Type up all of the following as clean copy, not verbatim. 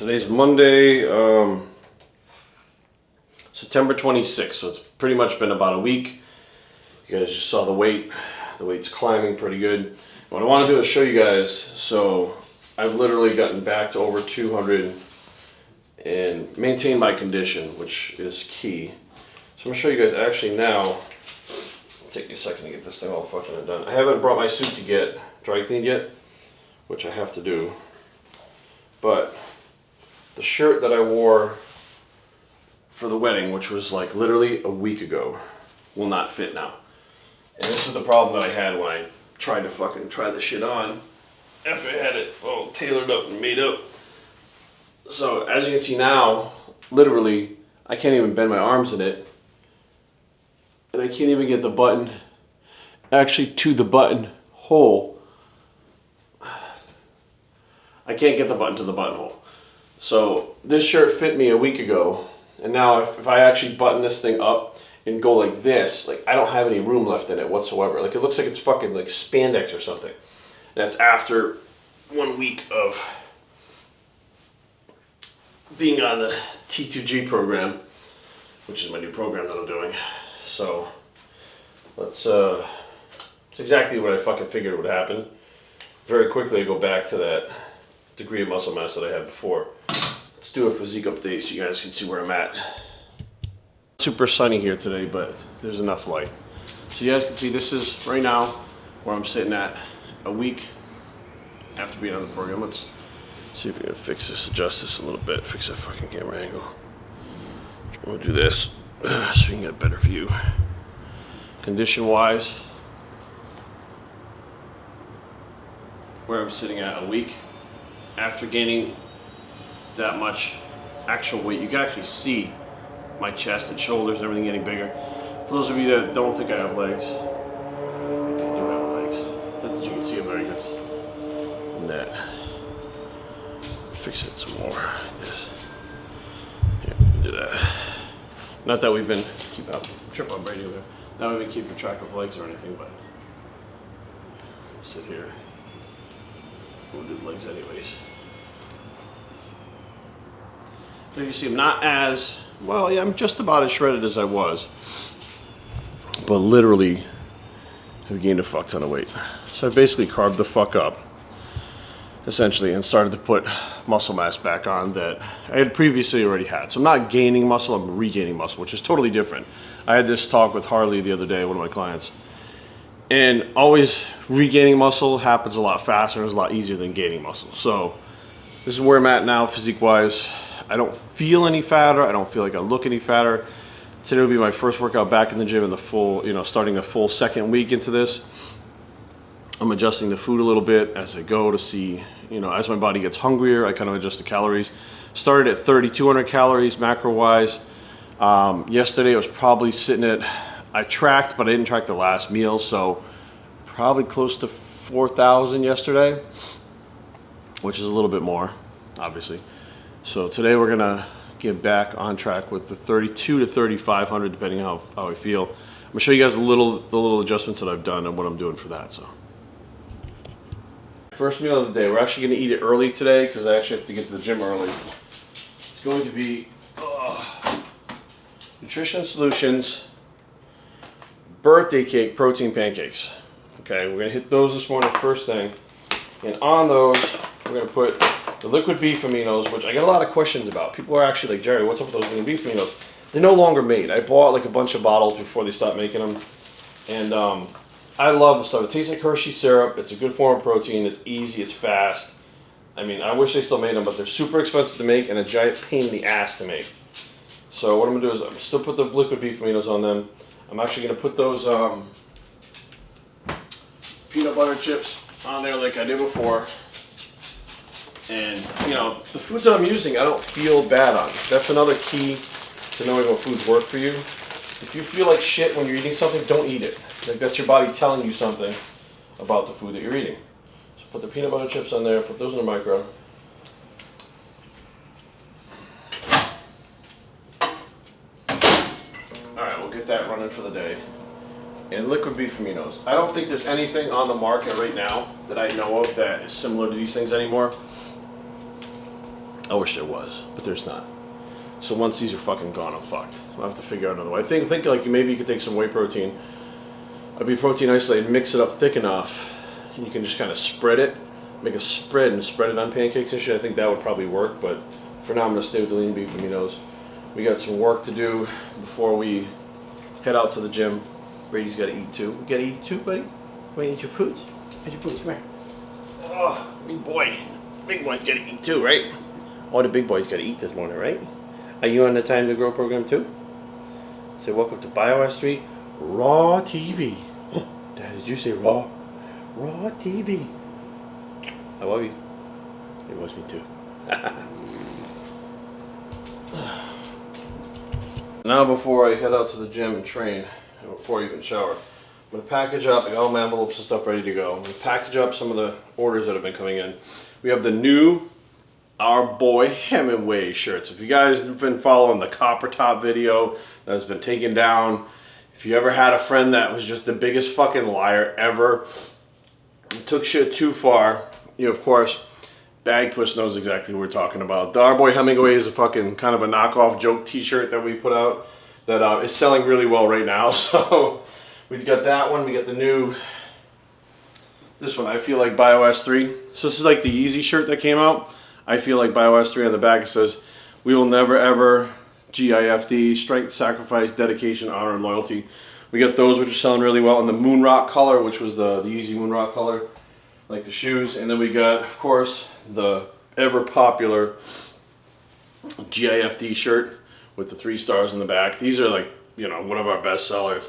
Today's Monday, September 26th, so it's pretty much been about a week. You guys just saw the weight. The weight's climbing pretty good. What I want to do is show you guys, so I've literally gotten back to over 200 and maintained my condition, which is key. So I'm going to show you guys actually now. It'll take me a second to get this thing all fucking done. I haven't brought my suit to get dry cleaned yet, which I have to do. But the shirt that I wore for the wedding, which was like literally a week ago, will not fit now. And this is the problem that I had when I tried to fucking try this shit on after I had it all tailored up and made up. So as you can see now, literally, I can't even bend my arms in it. And I can't even get the button actually to the button hole. I can't get the button to the buttonhole. So this shirt fit me a week ago, and now if I actually button this thing up and go like this, like I don't have any room left in it whatsoever. Like it looks like it's fucking like spandex or something. That's after 1 week of being on the T2G program, which is my new program that I'm doing. So let's it's exactly what I fucking figured would happen. Very quickly I go back to that degree of muscle mass that I had before. Let's do a physique update so you guys can see where I'm at. Super sunny here today, but there's enough light. So you guys can see this is right now where I'm sitting at a week after being on the program. Let's see if we can fix this, adjust this a little bit, fix that fucking camera angle. We'll do this so we can get a better view. Condition wise, where I'm sitting at a week after gaining that much actual weight. You can actually see my chest and shoulders, everything getting bigger. For those of you that don't think I have legs, I do have legs. Not that you can see them very good. And that. Fix it some more. Like this. Here, do that. Not that we've been trip on Brady there. Not we've been keeping track of legs or anything, but sit here. We'll do legs anyways. So you see I'm not as, well, yeah, I'm just about as shredded as I was. But literally have gained a fuck ton of weight. So I basically carved the fuck up, essentially, and started to put muscle mass back on that I had previously already had. So I'm not gaining muscle, I'm regaining muscle, which is totally different. I had this talk with Harley the other day, one of my clients. And always regaining muscle happens a lot faster and is a lot easier than gaining muscle. So this is where I'm at now, physique-wise. I don't feel any fatter. I don't feel like I look any fatter. Today will be my first workout back in the gym in the full, starting a full second week into this. I'm adjusting the food a little bit as I go to see, as my body gets hungrier, I kind of adjust the calories. Started at 3,200 calories macro-wise. Yesterday I was probably sitting at, I tracked, but I didn't track the last meal, so probably close to 4,000 yesterday, which is a little bit more, obviously. So today we're gonna get back on track with the 3,200 to 3,500, depending on how I feel. I'm gonna show you guys the little adjustments that I've done and what I'm doing for that. So, first meal of the day. We're actually gonna eat it early today because I actually have to get to the gym early. It's going to be Nutrition Solutions birthday cake protein pancakes. Okay, we're gonna hit those this morning first thing, and on those we're gonna put the liquid beef aminos, which I get a lot of questions about. People are actually like, Jerry, what's up with those liquid beef aminos? They're no longer made. I bought like a bunch of bottles before they stopped making them, and I love the stuff. It tastes like Hershey syrup. It's a good form of protein. It's easy. It's fast. I mean, I wish they still made them, but they're super expensive to make and a giant pain in the ass to make. So what I'm gonna do is I'm still put the liquid beef aminos on them. I'm actually gonna put those peanut butter chips on there like I did before. And the foods that I'm using, I don't feel bad on. That's another key to knowing what foods work for you. If you feel like shit when you're eating something, don't eat it. Like that's your body telling you something about the food that you're eating. So put the peanut butter chips on there, put those in the micro. Alright, we'll get that running for the day. And liquid beef aminos. I don't think there's anything on the market right now that I know of that is similar to these things anymore. I wish there was, but there's not. So once these are fucking gone, I'm fucked. I'll have to figure out another way. I think like maybe you could take some whey protein, I'd be protein isolated, mix it up thick enough, and you can just kind of spread it, make a spread and spread it on pancakes and shit. I think that would probably work, but for now I'm gonna stay with the lean beef aminos. We got some work to do before we head out to the gym. Brady's gotta eat too. You gotta eat too, buddy? You wanna eat your foods? Eat your foods, come here. Oh, big boy. Big boy's gotta eat too, right? All the big boys gotta eat this morning, right? Are you on the Time to Grow program too? Say welcome to Bios3 Raw TV. Dad, did you say raw? Raw TV. I love you. It was me too. Now before I head out to the gym and train, and before I even shower, I'm going to package up. I got all my envelopes and stuff ready to go. I'm going to package up some of the orders that have been coming in. We have the new Our Boy Hemingway shirts. If you guys have been following the copper top video that has been taken down, if you ever had a friend that was just the biggest fucking liar ever, took shit too far, you know, of course, Bagpuss knows exactly what we're talking about. The Our Boy Hemingway is a fucking kind of a knockoff joke t-shirt that we put out that is selling really well right now. So we've got that one. We got the new, this one, I Feel Like Bios3. So this is like the Yeezy shirt that came out. I Feel Like Bios3. On the back it says, we will never ever GIFD, strength, sacrifice, dedication, honor, and loyalty. We got those which are selling really well in the moon rock color, which was the Yeezy moon rock color, like the shoes. And then we got, of course, the ever popular GIFD shirt with the 3 stars in the back. These are like, you know, one of our best sellers.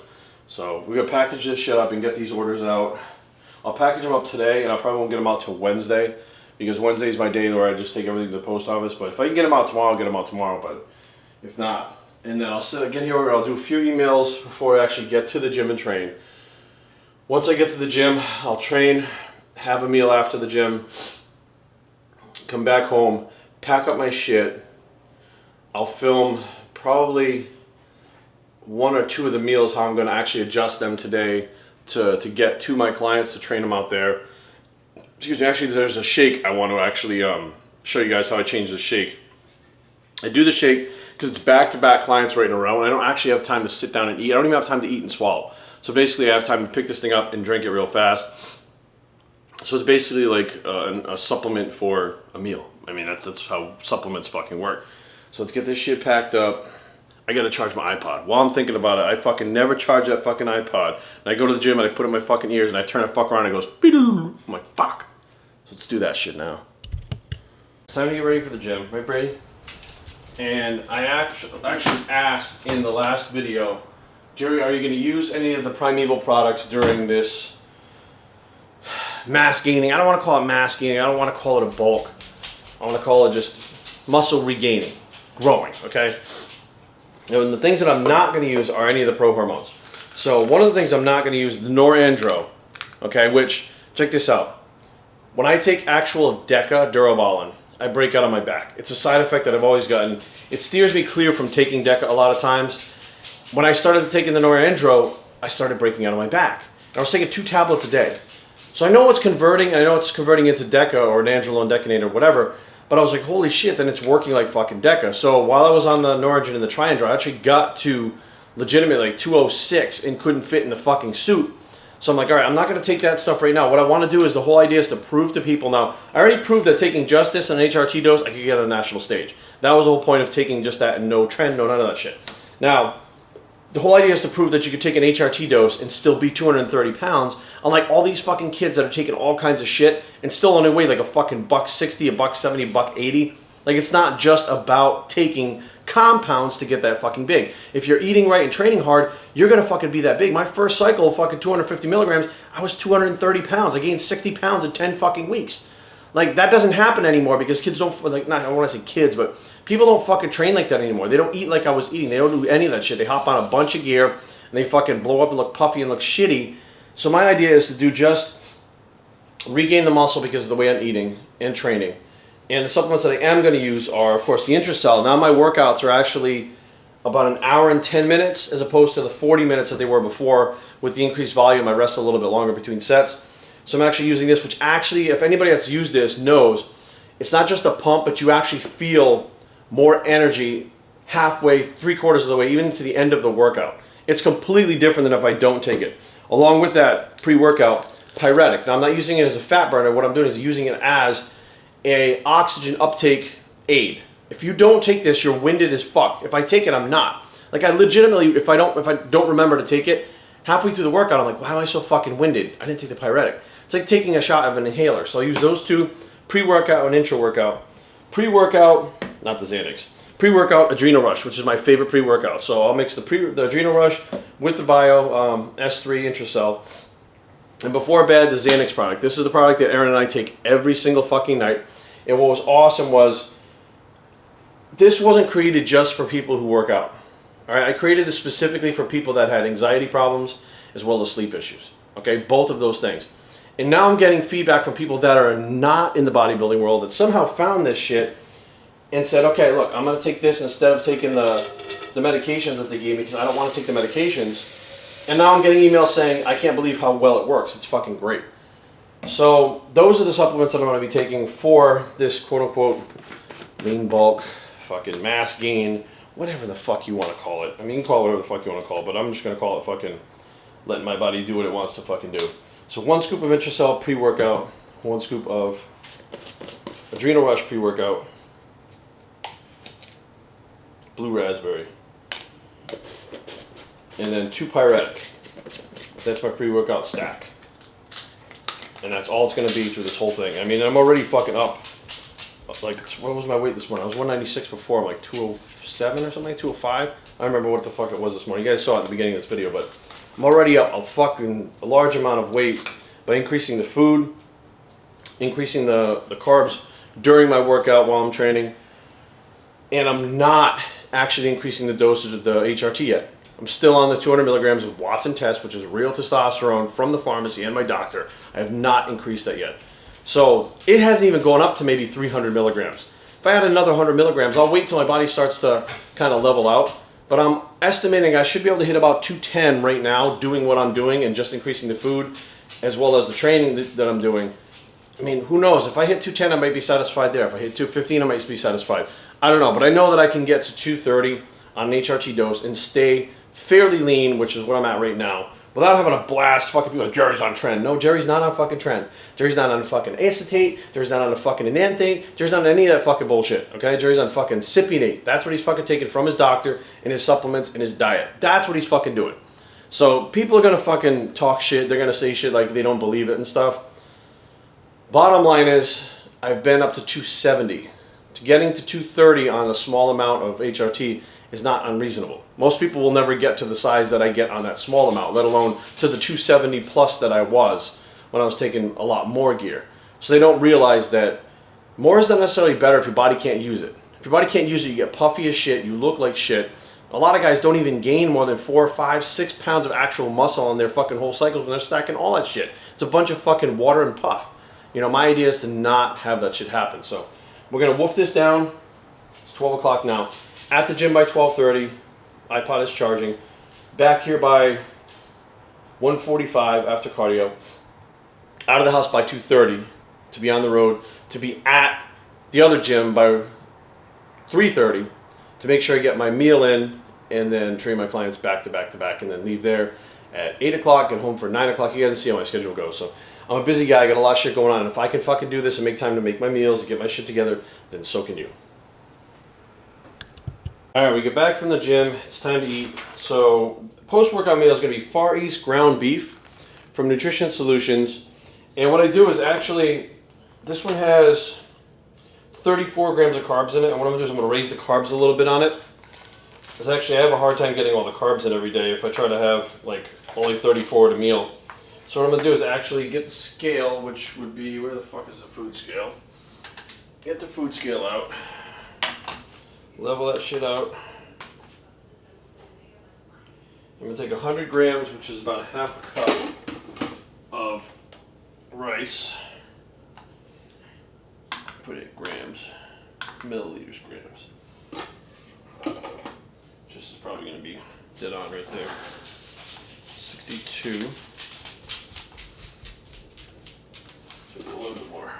So we're gonna package this shit up and get these orders out. I'll package them up today, and I probably won't get them out till Wednesday, because Wednesday is my day where I just take everything to the post office. But if I can get them out tomorrow, I'll get them out tomorrow. But if not, and then I'll get here, I'll do a few emails before I actually get to the gym and train. Once I get to the gym, I'll train, have a meal after the gym, come back home, pack up my shit. I'll film probably 1 or 2 of the meals, how I'm going to actually adjust them today to get to my clients to train them out there. Excuse me, actually there's a shake I want to actually show you guys how I change the shake. I do the shake because it's back-to-back clients right in a row, and I don't actually have time to sit down and eat. I don't even have time to eat and swallow. So basically I have time to pick this thing up and drink it real fast. So it's basically like a supplement for a meal. I mean, that's how supplements fucking work. So let's get this shit packed up. I gotta charge my iPod. While I'm thinking about it, I fucking never charge that fucking iPod. And I go to the gym and I put it in my fucking ears and I turn the fuck around and it goes, beedoo. I'm like, fuck. So let's do that shit now. It's time to get ready for the gym, right, Brady? And I actually asked in the last video, Jerry, are you gonna use any of the Primeval products during this mass gaining? I don't want to call it mass gaining. I don't want to call it a bulk. I want to call it just muscle regaining, growing, okay? And the things that I'm not going to use are any of the pro hormones. So one of the things I'm not going to use is the norandro, okay, which, check this out. When I take actual Deca Durabolin, I break out on my back. It's a side effect that I've always gotten. It steers me clear from taking Deca a lot of times. When I started taking the norandro, I started breaking out on my back. And I was taking 2 tablets a day. So I know it's converting, and I know it's converting into Deca or Nandrolone Decanate or whatever, but I was like, holy shit, then it's working like fucking Deca. So while I was on the Noragin and the Triandro, I actually got to legitimately like 206 and couldn't fit in the fucking suit. So I'm like, all right, I'm not going to take that stuff right now. What I want to do is, the whole idea is to prove to people. Now, I already proved that taking just this and an HRT dose, I could get on a national stage. That was the whole point of taking just that and no trend, no none of that shit. Now, the whole idea is to prove that you could take an HRT dose and still be 230 pounds, unlike all these fucking kids that are taking all kinds of shit and still only weigh like a fucking $160, a $170, $180. Like, it's not just about taking compounds to get that fucking big. If you're eating right and training hard, you're gonna fucking be that big. My first cycle of fucking 250 milligrams, I was 230 pounds. I gained 60 pounds in 10 fucking weeks. Like, that doesn't happen anymore because kids don't, like, not, I don't want to say kids, but people don't fucking train like that anymore. They don't eat like I was eating. They don't do any of that shit. They hop on a bunch of gear and they fucking blow up and look puffy and look shitty. So my idea is to do just regain the muscle because of the way I'm eating and training. And the supplements that I am going to use are, of course, the Intracell. Now my workouts are actually about an hour and 10 minutes as opposed to the 40 minutes that they were before. With the increased volume, I rest a little bit longer between sets. So I'm actually using this, which actually, if anybody that's used this knows, It's not just a pump, but you actually feel more energy halfway, 3/4 of the way, even to the end of the workout. It's completely different than if I don't take it. Along with that pre-workout pyretic. Now I'm not using it as a fat burner. What I'm doing is using it as a oxygen uptake aid. If you don't take this, you're winded as fuck. If I take it, I'm not. Like I legitimately, if I don't remember to take it, halfway through the workout, I'm like, why am I so fucking winded? I didn't take the pyretic. It's like taking a shot of an inhaler. So I use those two, pre-workout and intra-workout. Pre-workout, not the Xanax. Pre-workout Adrenal Rush, which is my favorite pre-workout. So I'll mix the Adrenal Rush with the Bio S3 Intracell. And before bed, the Xanax product. This is the product that Aaron and I take every single fucking night. And what was awesome was, this wasn't created just for people who work out. All right, I created this specifically for people that had anxiety problems as well as sleep issues. Okay, both of those things. And now I'm getting feedback from people that are not in the bodybuilding world that somehow found this shit and said, okay, look, I'm going to take this instead of taking the medications that they gave me because I don't want to take the medications. And now I'm getting emails saying, I can't believe how well it works. It's fucking great. So those are the supplements that I'm going to be taking for this quote-unquote lean bulk, fucking mass gain, whatever the fuck you want to call it. I mean, you can call it whatever the fuck you want to call it, but I'm just going to call it fucking letting my body do what it wants to fucking do. So 1 scoop of Intracell pre-workout, 1 scoop of Adrenal Rush pre-workout, blue raspberry, and then 2 pyretic. That's my pre-workout stack. And that's all it's going to be through this whole thing. I mean, I'm already fucking up. Like, what was my weight this morning? I was 196 before. I'm like 207 or something, 205. I don't remember what the fuck it was this morning. You guys saw it at the beginning of this video, but I'm already up a large amount of weight by increasing the food, increasing the carbs during my workout while I'm training, and I'm not actually increasing the dosage of the HRT yet. I'm still on the 200 milligrams of Watson test, which is real testosterone from the pharmacy and my doctor. I have not increased that yet. So it hasn't even gone up to maybe 300 milligrams. If I add another 100 milligrams, I'll wait till my body starts to kind of level out. But I'm estimating I should be able to hit about 210 right now doing what I'm doing and just increasing the food as well as the training that I'm doing. I mean, who knows? If I hit 210, I might be satisfied there. If I hit 215, I might be satisfied. I don't know, but I know that I can get to 230 on an HRT dose and stay fairly lean, which is what I'm at right now, without having a blast fucking people like, Jerry's on trend. No, Jerry's not on fucking trend. Jerry's not on fucking acetate. Jerry's not on a fucking enanthate. Jerry's not on any of that fucking bullshit, okay? Jerry's on fucking Cypionate. That's what he's fucking taking from his doctor and his supplements and his diet. That's what he's fucking doing. So people are going to fucking talk shit. They're going to say shit like they don't believe it and stuff. Bottom line is, I've been up to 270. Getting to 230 on a small amount of HRT is not unreasonable. Most people will never get to the size that I get on that small amount, let alone to the 270 plus that I was when I was taking a lot more gear. So they don't realize that more is not necessarily better if your body can't use it. If your body can't use it, you get puffy as shit, you look like shit. A lot of guys don't even gain more than 4, 5, 6 pounds of actual muscle on their fucking whole cycles when they're stacking all that shit. It's a bunch of fucking water and puff. You know, my idea is to not have that shit happen. So we're going to wolf this down. It's 12 o'clock now. At the gym by 12:30. iPod is charging. Back here by 1:45 after cardio. Out of the house by 2:30 to be on the road. To be at the other gym by 3:30 to make sure I get my meal in and then train my clients back to back to back and then leave there at 8 o'clock and home for 9 o'clock. You guys see how my schedule goes. So I'm a busy guy. I got a lot of shit going on. And if I can fucking do this and make time to make my meals and get my shit together, then so can you. Alright, we get back from the gym. It's time to eat. So post-workout meal is going to be Far East ground beef from Nutrition Solutions. And what I do is actually, this one has 34 grams of carbs in it. And what I'm going to do is I'm going to raise the carbs a little bit on it. Because actually I have a hard time getting all the carbs in every day if I try to have like only 34 at a meal. So what I'm going to do is actually get the scale, which would be, where the fuck is the food scale? Get the food scale out. Level that shit out. I'm going to take 100 grams, which is about half a cup of rice. Put it grams, milliliters, grams. This is probably going to be dead on right there. 62. So a little bit more.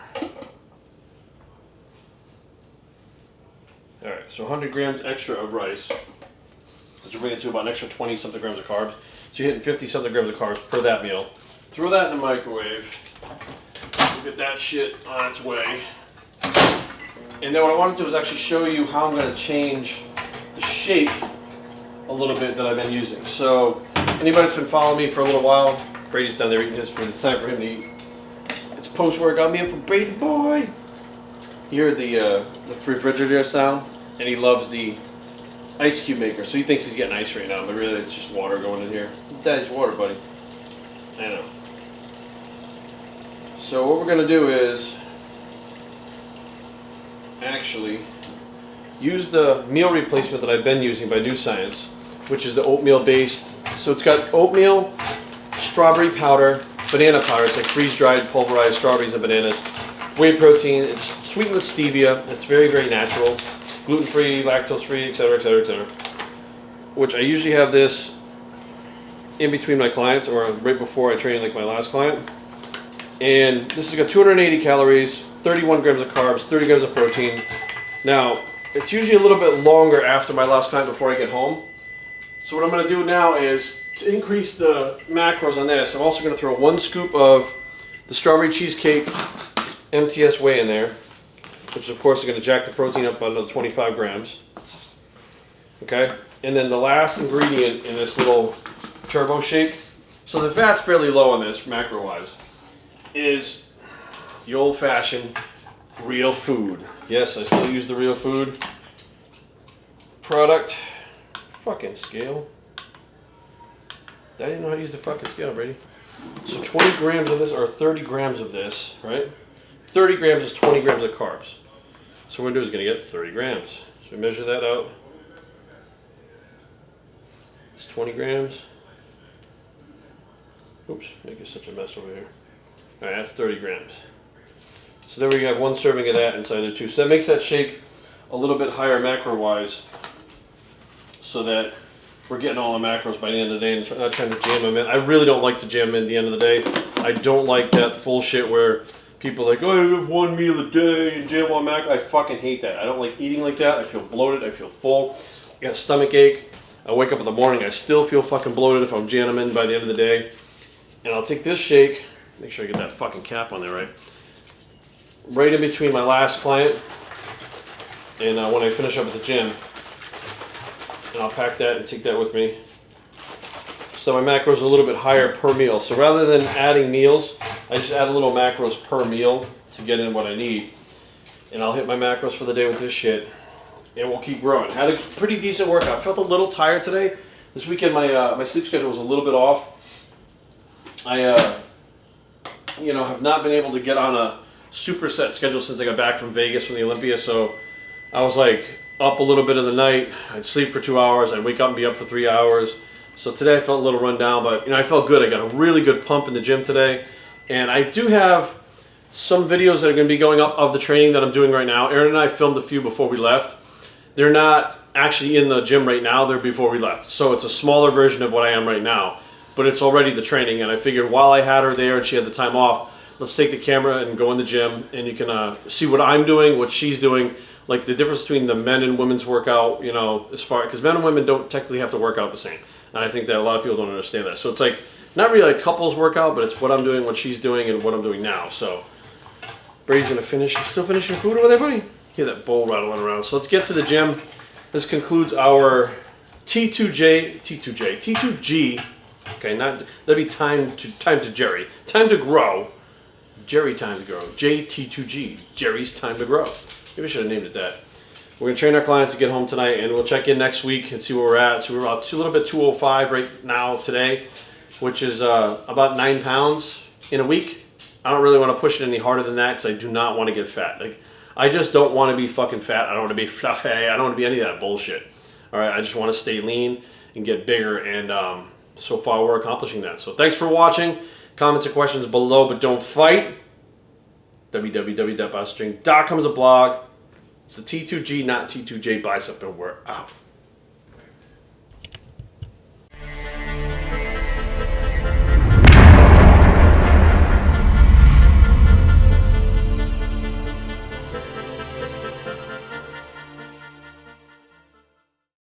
So 100 grams extra of rice, which will bring it to about an extra 20 something grams of carbs. So you're hitting 50 something grams of carbs per that meal. Throw that in the microwave. We'll get that shit on its way. And then what I want to do is actually show you how I'm going to change the shake a little bit that I've been using. So anybody that's been following me for a little while, Brady's down there eating his food. It's time for him to eat. It's post-workout meal for Brady boy. He heard the refrigerator sound, and he loves the ice cube maker. So he thinks he's getting ice right now, but really it's just water going in here. Daddy's water, buddy. I know. So what we're going to do is actually use the meal replacement that I've been using by New Science, which is the oatmeal based. So it's got oatmeal, strawberry powder, banana powder. It's like freeze-dried pulverized strawberries and bananas. Whey protein. It's sweetened with stevia. It's very, very natural. Gluten-free, lactose-free, etc., etc., etc. Which I usually have this in between my clients or right before I train like my last client. And this has got 280 calories, 31 grams of carbs, 30 grams of protein. Now, it's usually a little bit longer after my last client before I get home. So what I'm going to do now is to increase the macros on this, I'm also going to throw 1 scoop of the strawberry cheesecake MTS whey in there, which of course is going to jack the protein up by another 25 grams. Okay, and then the last ingredient in this little turbo shake, so the fat's fairly low on this macro-wise, is the old-fashioned real food. Yes, I still use the real food product. Fucking scale. I didn't know how to use the fucking scale, Brady. So 20 grams of this, or 30 grams of this, right? 30 grams is 20 grams of carbs. So what we're going to do is going to get 30 grams. So we measure that out. It's 20 grams. Oops, making such a mess over here. Alright, that's 30 grams. So there we have 1 serving of that inside there too. So that makes that shake a little bit higher macro-wise, so that we're getting all the macros by the end of the day and not trying to jam them in. I really don't like to jam them in at the end of the day. I don't like that bullshit where people are like, oh, I have 1 meal a day and jam 1 macro. I fucking hate that. I don't like eating like that. I feel bloated. I feel full. I got a stomach ache. I wake up in the morning. I still feel fucking bloated if I'm jamming them in by the end of the day. And I'll take this shake, make sure I get that fucking cap on there right in between my last client and when I finish up at the gym. And I'll pack that and take that with me. So my macros are a little bit higher per meal. So rather than adding meals, I just add a little macros per meal to get in what I need. And I'll hit my macros for the day with this shit. And we'll keep growing. Had a pretty decent workout. I felt a little tired today. This weekend my sleep schedule was a little bit off. I have not been able to get on a super set schedule since I got back from Vegas from the Olympia. So I was like up a little bit of the night. I'd sleep for 2 hours. I'd wake up and be up for 3 hours. So today I felt a little run down, but I felt good. I got a really good pump in the gym today. And I do have some videos that are going to be going up of the training that I'm doing right now. Aaron and I filmed a few before we left. They're not actually in the gym right now. They're before we left. So it's a smaller version of what I am right now. But it's already the training. And I figured while I had her there and she had the time off, let's take the camera and go in the gym. And you can see what I'm doing, what she's doing. Like the difference between the men and women's workout, as far, because men and women don't technically have to work out the same. And I think that a lot of people don't understand that. So it's like, not really like couples workout, but it's what I'm doing, what she's doing, and what I'm doing now. So Brady's going to finish. Still finishing food over there, buddy? Hear that bowl rattling around. So let's get to the gym. This concludes our T2G. Okay, that'd be time to Jerry. Time to grow. Jerry time to grow. T2G. Jerry's time to grow. Maybe I should have named it that. We're going to train our clients to get home tonight, and we'll check in next week and see where we're at. So we're about a little bit 205 right now today, which is about 9 pounds in a week. I don't really want to push it any harder than that because I do not want to get fat. Like, I just don't want to be fucking fat. I don't want to be fluffy. I don't want to be any of that bullshit. All right, I just want to stay lean and get bigger, and so far we're accomplishing that. So thanks for watching. Comments and questions below, but don't fight. www.bodybuilding.com is a blog. It's the T2G, not T2J bicep, and we're out.